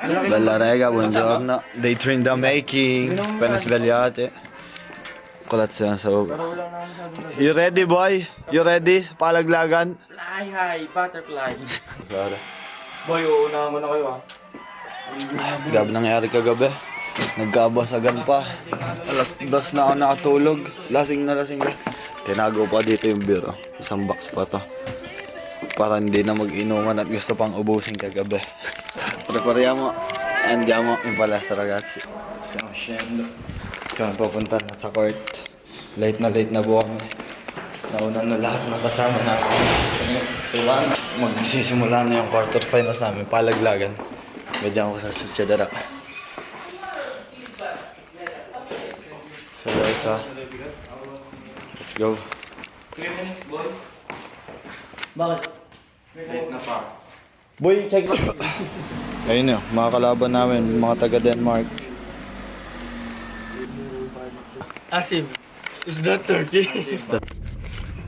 Bella rega, buongiorno. Day 3 in the making. Appena svegliate. Colazione sa ubo. You ready, boy? You ready? Palaglagan? Fly high, butterfly. Boy, uunahan ko na kayo ah. Gabi nangyari kagabi. Nagkabasagan pa. Alas 2 na ako nakatulog. Lasing na. Tinago pa dito yung beer. Isang box pa to. Para hindi na mag-inuman at gusto pang ubusin kagabi. Prepariamo. Andiamo in palestra, ragazzi. Stiamo scendendo. Kaya papunta na sa court. Late na po kami. Nauna na lahat ng kasama natin. Magsisimula na yung quarterfinals namin. Palaglagan. Medyan ko sa Sociedad. So let's go. 3 minutes, boy. Bakit? Late na pa. Boy, check. Ayun yun, mga kalaban namin, mga taga Denmark. Asim, is that Turkey?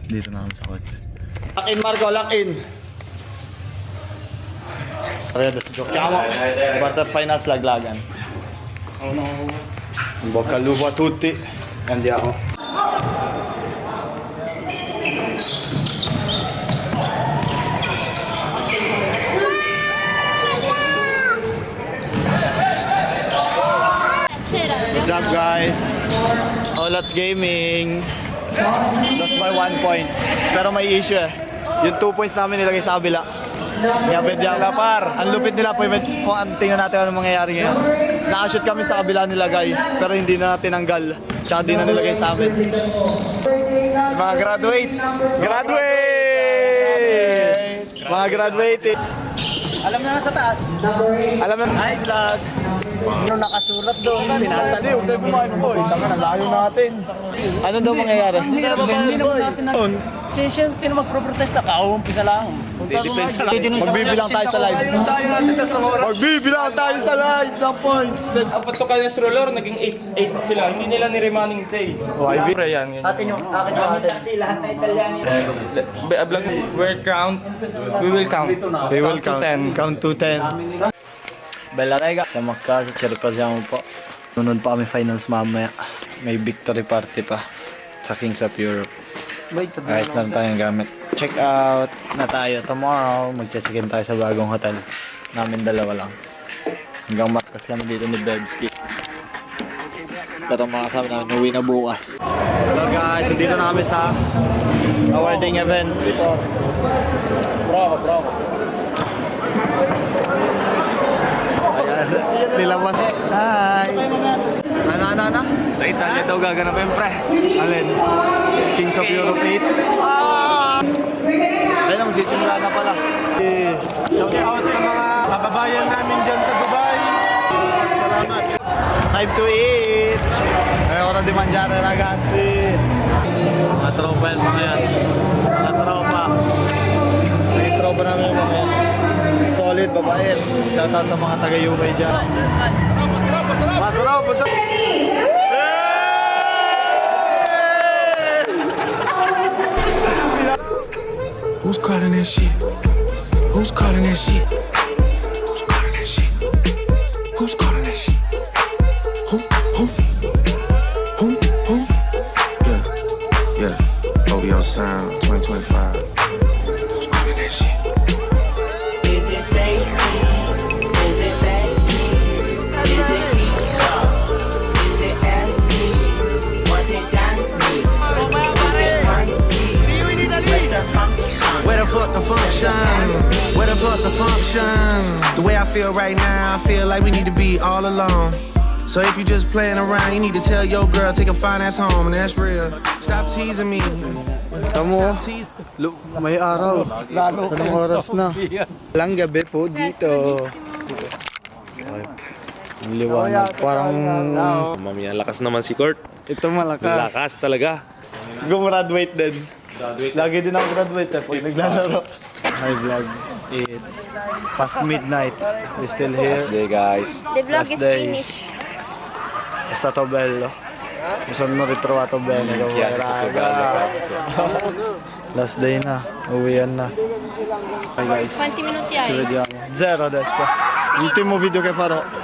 Dito na kami sa kotse. Lock in, Marco, lock in! Ready sa joke. Chiamo, quarterfinals laglagan. Oh no. In bocca al lupo a tutti. Andiamo. What's up, guys? Oh, let's gaming. Lost by 1 point. Pero may issue eh. Yung 2 points namin nilagay sa kabila. Kaya bedya par. Ang lupit nila po. Kung tingnan natin anong mangyayari ngayon. Nakashoot kami sa kabila nilagay. Pero hindi na tinanggal. Tsaka di na nilagay sa amin. Mga graduate! Mga graduate! Alam na sa taas. Alam na. Hi, vlog. Ano nakasulat doon? Pinatan. Hindi, huwag tayo pumain po. Tama na, layo natin. Ano daw mangyayari? Hindi naman natin na. Sino magpro-protesta? Kauumpisa lang. Depensa lang. Magbibilang tayo sa live. Magbibilang tayo sa live ng points. Apat to kanyas roller, naging 8 sila. Hindi nila ni-remaning say. YB. Pre yan. Akin yung lahat na Italiano. Vlog, we'll count. We will count. We will Count to 10. Count to 10. Bella rega. Siamo a casa, ci riposiamo un po'. Sunod pa kami finals mamaya. May victory party pa sa Kings of Europe. Ayos na tayong gamit. Check out na tayo tomorrow. Magche-check-in tayo sa bagong hotel. Namin dalawa lang. Hanggang matkas kami dito ni Bebski. Pero mga kasama namin, uwi na bukas. So guys, dito na kami sa awarding event. Bravo. Ayan, nilaman. Hi! Ano? Sa Italia daw gaganapin pre. Alin? Kings of Europe 8. Ayun, magsisimula na pala. Yes. Shout out sa mga kababayan namin dyan sa Dubai. Salamat. Time to eat! Ay, ora di mangiare, ragazzi! Mga tropa yan, mga yan. Mga tropa. Mga tropa namin yung mga yan. Solid, babae. Shout out sa mga taga-Ubay dyan. Masarap! Who's calling that shit? Who's calling that shit? Who's calling that shit? Who's calling that shit? Who? Yeah. OVO Sound 2025. Who's calling that shit? Is it Stacy? Is it Becky? Is it Keisha? Is it Andy? Was it Danny? Is it Monty? Where's the function? Where the fuck the function? Where the fuck the function? The way I feel right now, I feel like we need to be all alone. So if you just playing around, you need to tell your girl, take a fine ass home, and that's real. Stop teasing me. Tamo, may araw. Anong oras na? Lang gabi po dito. Ang liwanag. Parang... Mamaya, lakas naman si Kurt. Ito malakas. Lakas talaga. Gumraduate din. Lagi din ako graduate eh, pag naglalaro. Hi vlog. It's past midnight. We're still here. Last day guys. The vlog Last is day. finished. È stato bello. Mi sono ritrovato bene con voi raga. Last day na. Uwian na. Hi guys. Quanti minuti Ci hai? vediamo. 0 adesso. L'ultimo video che farò.